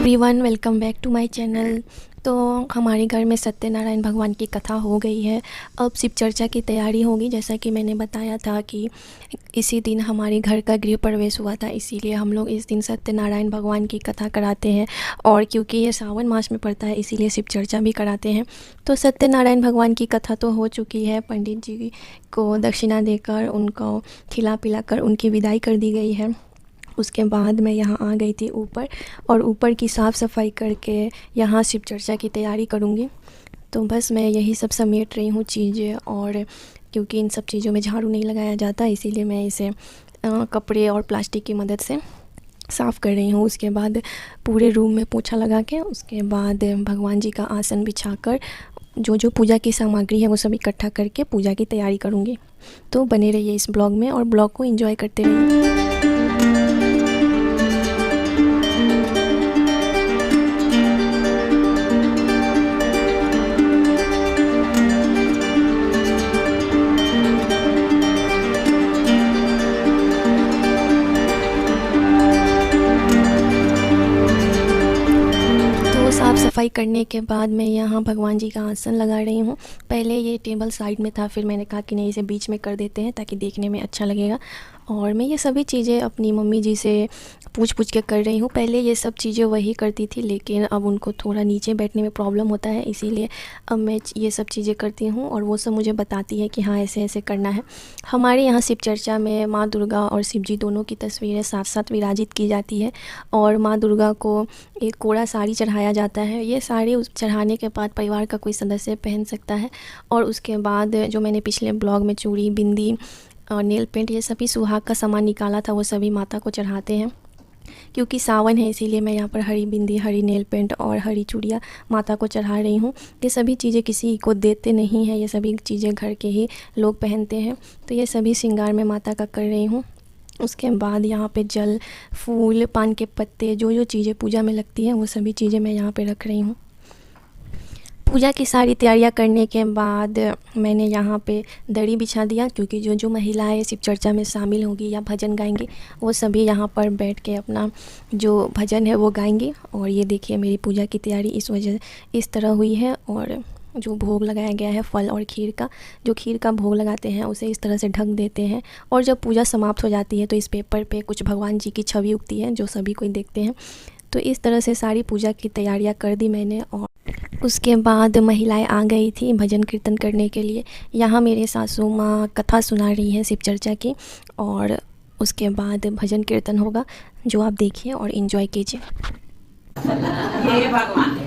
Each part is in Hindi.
Everyone, welcome back to my channel. तो हमारे घर में सत्यनारायण भगवान की कथा हो गई है। अब शिव चर्चा की तैयारी होगी। जैसा कि मैंने बताया था कि इसी दिन हमारे घर का गृह प्रवेश हुआ था, इसीलिए हम लोग इस दिन सत्यनारायण भगवान की कथा कराते हैं। और क्योंकि ये सावन मास में पड़ता है, इसीलिए शिव चर्चा भी कराते हैं। तो सत्यनारायण भगवान की कथा तो हो चुकी है। पंडित जी को दक्षिणा देकर उनको खिला पिला कर उनकी विदाई कर दी गई है। उसके बाद मैं यहाँ आ गई थी ऊपर, और ऊपर की साफ़ सफाई करके यहाँ शिव चर्चा की तैयारी करूँगी। तो बस मैं यही सब समेट रही हूँ चीज़ें, और क्योंकि इन सब चीज़ों में झाड़ू नहीं लगाया जाता, इसीलिए मैं इसे कपड़े और प्लास्टिक की मदद से साफ़ कर रही हूँ। उसके बाद पूरे रूम में पोछा लगा के, उसके बाद भगवान जी का आसन बिछाकर जो पूजा की सामग्री है वो सब इकट्ठा करके पूजा की तैयारी करूँगी। तो बने रहिए इस ब्लॉग में और ब्लॉग को एंजॉय करते रहिए। साफ़ सफाई करने के बाद मैं यहाँ भगवान जी का आसन लगा रही हूँ। पहले ये टेबल साइड में था, फिर मैंने कहा कि नहीं, इसे बीच में कर देते हैं ताकि देखने में अच्छा लगेगा। और मैं ये सभी चीज़ें अपनी मम्मी जी से पूछ के कर रही हूँ। पहले ये सब चीज़ें वही करती थी, लेकिन अब उनको थोड़ा नीचे बैठने में प्रॉब्लम होता है, इसीलिए अब मैं ये सब चीज़ें करती हूँ और वो सब मुझे बताती है कि हाँ, ऐसे ऐसे करना है। हमारे यहाँ शिव चर्चा में माँ दुर्गा और शिव जी दोनों की तस्वीरें साथ साथ विराजित की जाती है, और माँ दुर्गा को एक कोरा साड़ी चढ़ाया जाता है। ये साड़ी उस चढ़ाने के बाद परिवार का कोई सदस्य पहन सकता है। और उसके बाद जो मैंने पिछले ब्लॉग में चूड़ी, बिंदी और नेल पेंट, ये सभी सुहाग का सामान निकाला था, वो सभी माता को चढ़ाते हैं। क्योंकि सावन है, इसीलिए मैं यहाँ पर हरी बिंदी, हरी नेल पेंट और हरी चूड़ियाँ माता को चढ़ा रही हूँ। ये सभी चीज़ें किसी को देते नहीं हैं, ये सभी चीज़ें घर के ही लोग पहनते हैं। तो ये सभी श्रृंगार मैं माता का कर रही हूँ। उसके बाद यहाँ पे जल, फूल, पान के पत्ते, जो चीज़ें पूजा में लगती हैं वो सभी चीज़ें मैं यहाँ पे रख रही हूँ। पूजा की सारी तैयारियां करने के बाद मैंने यहाँ पे दरी बिछा दिया, क्योंकि जो महिलाएं शिव चर्चा में शामिल होंगी या भजन गाएंगी, वो सभी यहाँ पर बैठ के अपना जो भजन है वो गाएंगी। और ये देखिए, मेरी पूजा की तैयारी इस तरह हुई है। और जो भोग लगाया गया है फल और खीर का, जो खीर का भोग लगाते हैं उसे इस तरह से ढक देते हैं। और जब पूजा समाप्त हो जाती है तो इस पेपर पे कुछ भगवान जी की छवि उगती है, जो सभी कोई देखते हैं। तो इस तरह से सारी पूजा की तैयारियां कर दी मैंने। और उसके बाद महिलाएं आ गई थी भजन कीर्तन करने के लिए। यहाँ मेरे सासू माँ कथा सुना रही हैं शिव चर्चा की, और उसके बाद भजन कीर्तन होगा, जो आप देखिए और इन्जॉय कीजिए। हे भगवान।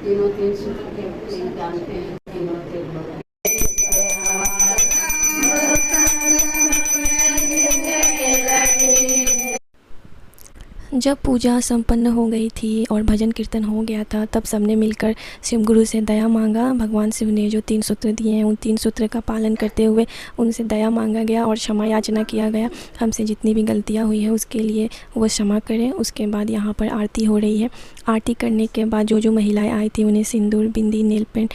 तीनों तीन सूत्र के तीन जानते हैं, तीनों तीन लोग। जब पूजा संपन्न हो गई थी और भजन कीर्तन हो गया था, तब सबने मिलकर शिव गुरु से दया मांगा। भगवान शिव ने जो 3 सूत्र दिए हैं, उन 3 सूत्र का पालन करते हुए उनसे दया मांगा गया और क्षमा याचना किया गया। हमसे जितनी भी गलतियां हुई हैं उसके लिए वो क्षमा करें। उसके बाद यहाँ पर आरती हो रही है। आरती करने के बाद जो महिलाएँ आई थी उन्हें सिंदूर, बिंदी, नेल पेंट।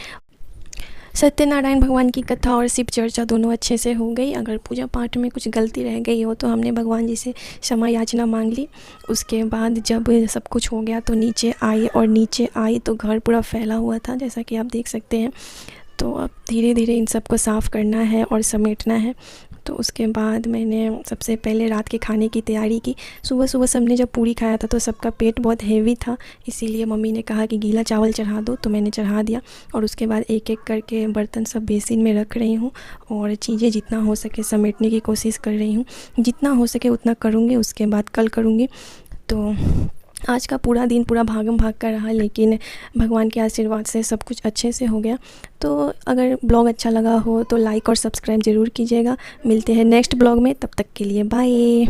सत्यनारायण भगवान की कथा और शिव चर्चा दोनों अच्छे से हो गई। अगर पूजा पाठ में कुछ गलती रह गई हो तो हमने भगवान जी से क्षमा याचना मांग ली। उसके बाद जब सब कुछ हो गया तो नीचे आई, और नीचे आई तो घर पूरा फैला हुआ था, जैसा कि आप देख सकते हैं। तो अब धीरे धीरे इन सब को साफ़ करना है और समेटना है। तो उसके बाद मैंने सबसे पहले रात के खाने की तैयारी की। सुबह सुबह सबने जब पूरी खाया था तो सबका पेट बहुत हेवी था, इसीलिए मम्मी ने कहा कि गीला चावल चढ़ा दो, तो मैंने चढ़ा दिया। और उसके बाद एक एक करके बर्तन सब बेसिन में रख रही हूँ और चीज़ें जितना हो सके समेटने की कोशिश कर रही हूँ। जितना हो सके उतना करूँगी, उसके बाद कल करूँगी। तो आज का पूरा दिन पूरा भागम भाग कर रहा, लेकिन भगवान के आशीर्वाद से सब कुछ अच्छे से हो गया। तो अगर ब्लॉग अच्छा लगा हो तो लाइक और सब्सक्राइब ज़रूर कीजिएगा। मिलते हैं नेक्स्ट ब्लॉग में, तब तक के लिए बाय।